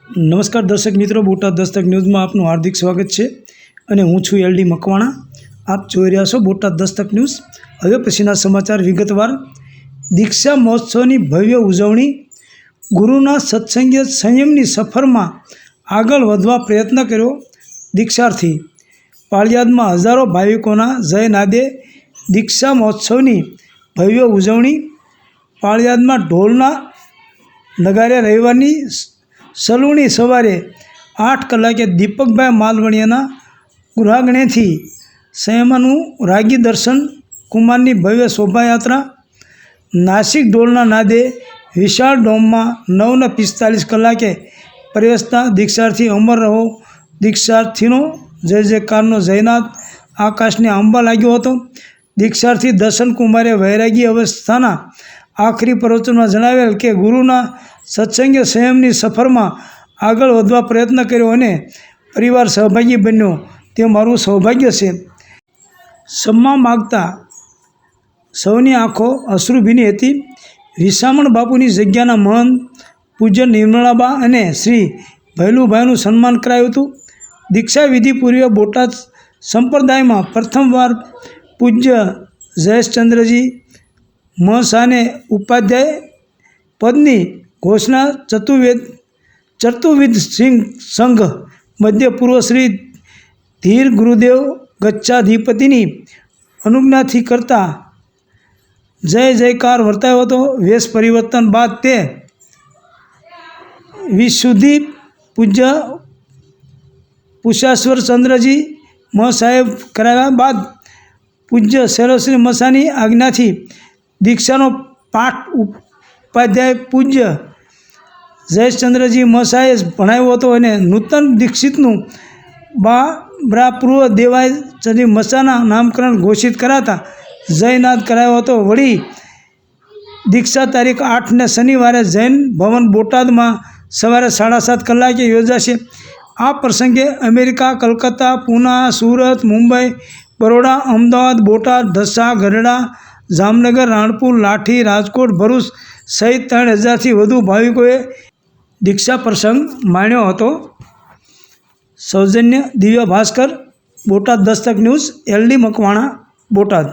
નમસ્કાર દર્શક મિત્રો, બોટાદ દસ્તક ન્યૂઝમાં આપનું હાર્દિક સ્વાગત છે અને હું છું એલડી મકવાણા। આપ જોઈ રહ્યા છો બોટાદ દસ્તક ન્યૂઝ। હવે પછીના સમાચાર વિગતવાર। દીક્ષા મહોત્સવની ભવ્ય ઉજવણી। ગુરુના સત્સંગીય સંયમની સફરમાં આગળ વધવા પ્રયત્ન કર્યો દીક્ષાર્થી। પાળિયાદમાં હજારો ભાવિકોના જય નાદે દીક્ષા મહોત્સવની ભવ્ય ઉજવણી। પાળિયાદમાં ઢોલના નગારે રવિવારની સલૂણી સવારે 8 કલાકે દીપકભાઈ માલવણીયાના ગૃહાગણેથી સંયમનું રાગી દર્શન કુમારની ભવ્ય શોભાયાત્રા। નાસિક ઢોલના નાદે વિશાળ ડોમમાં 9:45 કલાકે પ્રવેશતા દીક્ષાર્થી અમર રહો દીક્ષાર્થીનો જય જયકારનો જયનાદ આકાશને આંબા લાગ્યો હતો। દીક્ષાર્થી દર્શન કુમારે વૈરાગી અવસ્થાના આખરી પ્રવચનમાં જણાવેલ કે ગુરુના સત્સંગીય સંયમની સફરમાં આગળ વધવા પ્રયત્ન કર્યો અને પરિવાર સહભાગી બન્યો તે મારું સૌભાગ્ય છે। ક્ષમા માગતા સૌની આંખો અશ્રુભીની હતી। વિસામણ બાપુની જગ્યાના મહંત પૂજ્ય નિર્મળાબા અને શ્રી ભૈલુભાઈનું સન્માન કરાયું હતું। દીક્ષા વિધિ પૂર્વે બોટાદ સંપ્રદાયમાં પ્રથમવાર પૂજ્ય જયેશચંદ્રજી મહાશાને ઉપાધ્યાય પદની ઘોષણા ચતુર્વિધ સિંહ સંઘ મધ્ય પૂર્વ શ્રી ધીર ગુરુદેવ ગચ્છાધિપતિની અનુજ્ઞાથી કરતા જય જયકાર વર્તાયો હતો। વેશ પરિવર્તન બાદ તે વિશુદ્ધિ પૂજ્ય પુષાશ્વર ચંદ્રજી મહાસાહેબ કરાવ્યા બાદ પૂજ્ય સર્વશ્રી મસાની આજ્ઞાથી દીક્ષાનો પાઠ ઉપાધ્યાય પૂજ્ય જયેશચંદ્રજી મસાએ ભણાવ્યો હતો અને નૂતન દીક્ષિતનું બાબરાપૂર્વ દેવાયચંદ્રી મસાના નામકરણ ઘોષિત કરાતા જયનાદ કરાયો હતો। વળી દીક્ષા તારીખ 8ને શનિવારે જૈન ભવન બોટાદમાં સવારે 7:30 કલાકે યોજાશે। આ પ્રસંગે અમેરિકા, કલકત્તા, પૂના, સુરત, મુંબઈ, બરોડા, અમદાવાદ, બોટાદ, ઢસા, ગઢડા, જામનગર, રાણપુર, લાઠી, રાજકોટ, ભરૂચ સહિત 3000થી વધુ ભાવિકોએ દીક્ષા પ્રસંગ માણ્યો હતો। સૌજન્ય દિવ્ય ભાસ્કર, બોટાદ દસ્તક ન્યૂઝ, એલડી મકવાણા, બોટાદ।